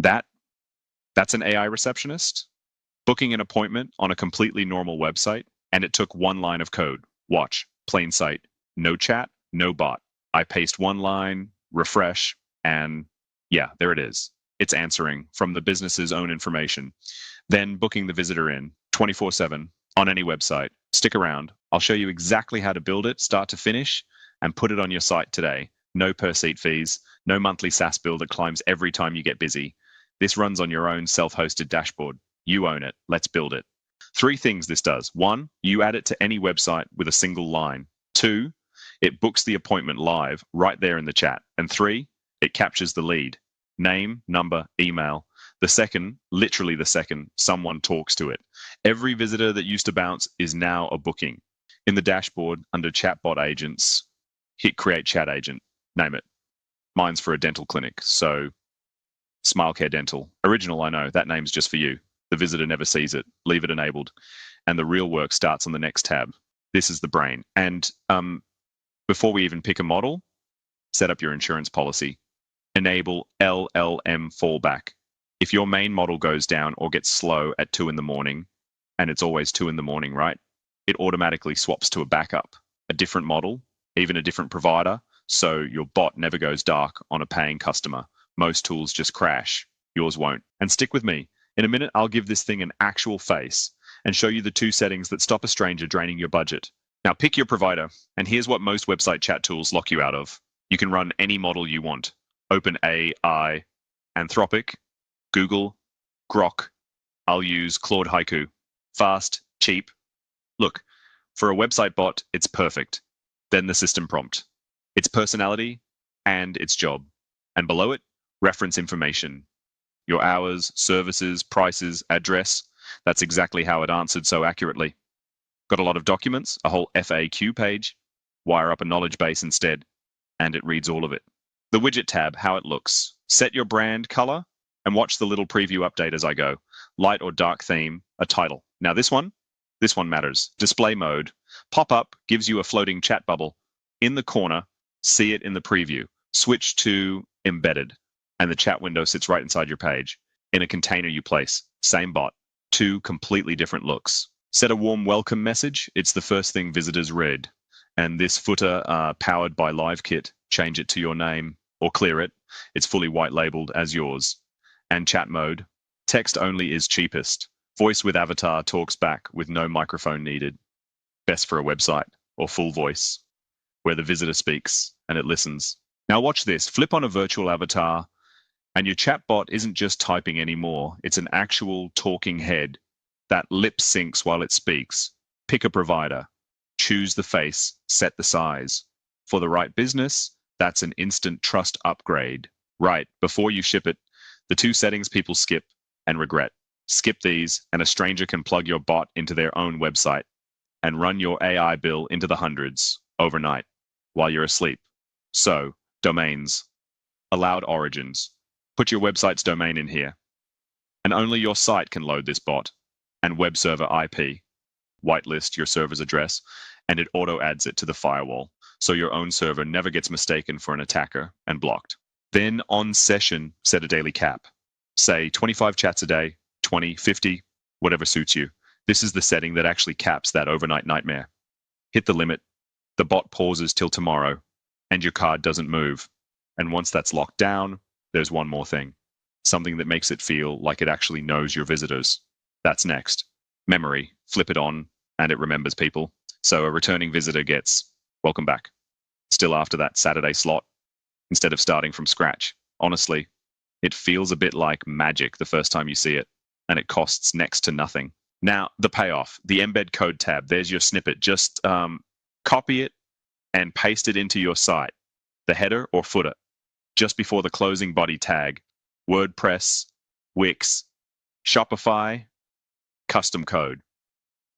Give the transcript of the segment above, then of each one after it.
That's an AI receptionist booking an appointment on a completely normal website, and it took one line of code. Watch, plain sight, no chat, no bot. I paste one line, refresh, and yeah, there it is. It's answering from the business's own information. Then booking the visitor in 24/7 on any website. Stick around. I'll show you exactly how to build it, start to finish, and put it on your site today. No per seat fees, no monthly SaaS bill that climbs every time you get busy. This runs on your own self-hosted dashboard. You own it. Let's build it. 3 things this does. 1, you add it to any website with a single line. 2, it books the appointment live right there in the chat. And 3, it captures the lead. Name, number, email. The second, literally the second, someone talks to it. Every visitor that used to bounce is now a booking. In the dashboard, under Chatbot agents, hit Create Chat Agent. Name it. Mine's for a dental clinic, so SmileCare Dental. Original, I know. That name's just for you. The visitor never sees it. Leave it enabled. And the real work starts on the next tab. This is the brain. And before we even pick a model, set up your insurance policy. Enable LLM fallback. If your main model goes down or gets slow at 2 in the morning, and it's always 2 in the morning, right? It automatically swaps to a backup, a different model, even a different provider, so your bot never goes dark on a paying customer. Most tools just crash. Yours won't. And stick with me. In a minute, I'll give this thing an actual face and show you the 2 settings that stop a stranger draining your budget. Now pick your provider, and here's what most website chat tools lock you out of. You can run any model you want. OpenAI, Anthropic, Google, Groq. I'll use Claude Haiku. Fast, cheap. Look, for a website bot, it's perfect. Then the system prompt. Its personality and its job. And below it, reference information. Your hours, services, prices, address. That's exactly how it answered so accurately. Got a lot of documents, a whole FAQ page. Wire up a knowledge base instead, and it reads all of it. The widget tab, how it looks. Set your brand color and watch the little preview update as I go. Light or dark theme, a title. Now this one matters. Display mode. Pop-up gives you a floating chat bubble. In the corner, see it in the preview. Switch to embedded, and the chat window sits right inside your page. In a container you place, same bot. 2 completely different looks. Set a warm welcome message. It's the first thing visitors read. And this footer, powered by LiveKit, change it to your name or clear it. It's fully white labeled as yours. And chat mode. Text only is cheapest. Voice with avatar talks back with no microphone needed. Best for a website or full voice, where the visitor speaks and it listens. Now watch this. Flip on a virtual avatar, and your chatbot isn't just typing anymore. It's an actual talking head that lip syncs while it speaks. Pick a provider. Choose the face. Set the size. For the right business, that's an instant trust upgrade. Right before you ship it, the 2 settings people skip and regret. Skip these, and a stranger can plug your bot into their own website and run your AI bill into the hundreds overnight while you're asleep. So, domains. Allowed origins. Put your website's domain in here. And only your site can load this bot. And web server IP. Whitelist your server's address, and it auto adds it to the firewall, so your own server never gets mistaken for an attacker and blocked. Then on session, set a daily cap. Say 25 chats a day, 20, 50, whatever suits you. This is the setting that actually caps that overnight nightmare. Hit the limit, the bot pauses till tomorrow, and your card doesn't move. And once that's locked down, there's one more thing. Something that makes it feel like it actually knows your visitors. That's next. Memory. Flip it on, and it remembers people. So a returning visitor gets, welcome back. Still after that Saturday slot, instead of starting from scratch. Honestly, it feels a bit like magic the first time you see it, and it costs next to nothing. Now, the payoff, the embed code tab, there's your snippet. Just copy it and paste it into your site, the header or footer, just before the closing body tag. WordPress, Wix, Shopify, custom code.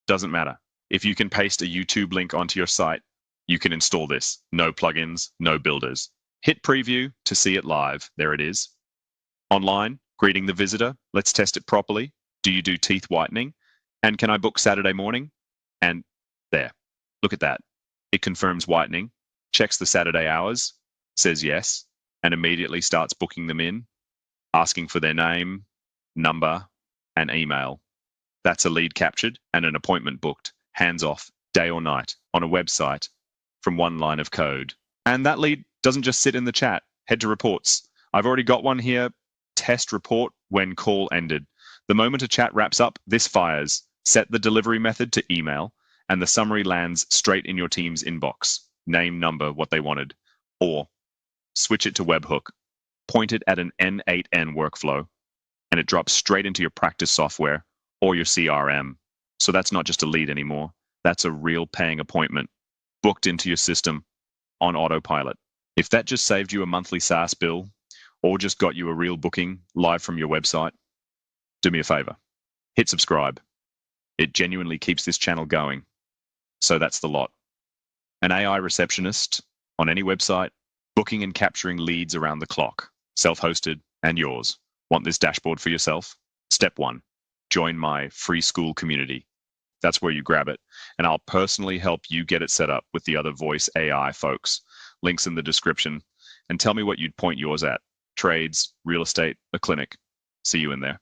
Doesn't matter. If you can paste a YouTube link onto your site, you can install this. No plugins, no builders. Hit preview to see it live. There it is. Online, greeting the visitor. Let's test it properly. Do you do teeth whitening? And can I book Saturday morning? And there. Look at that. It confirms whitening, checks the Saturday hours, says yes, and immediately starts booking them in. asking for their name, number, and email. That's a lead captured and an appointment booked, hands off, day or night, on a website from one line of code. And that lead doesn't just sit in the chat. Head to reports. I've already got one here. Test report when call ended. The moment a chat wraps up, this fires. Set the delivery method to email, and the summary lands straight in your team's inbox. Name, number, what they wanted. Or switch it to webhook. Point it at an N8N workflow, and it drops straight into your practice software or your CRM. So that's not just a lead anymore. That's a real paying appointment, booked into your system on autopilot. If that just saved you a monthly SaaS bill or just got you a real booking live from your website, do me a favor. Hit subscribe. It genuinely keeps this channel going. So that's the lot. An AI receptionist on any website, booking and capturing leads around the clock, self-hosted and yours. Want this dashboard for yourself? Step 1, join my free Skool community. That's where you grab it, and I'll personally help you get it set up with the other voice AI folks. Links in the description, and tell me what you'd point yours at. Trades, real estate, a clinic. See you in there.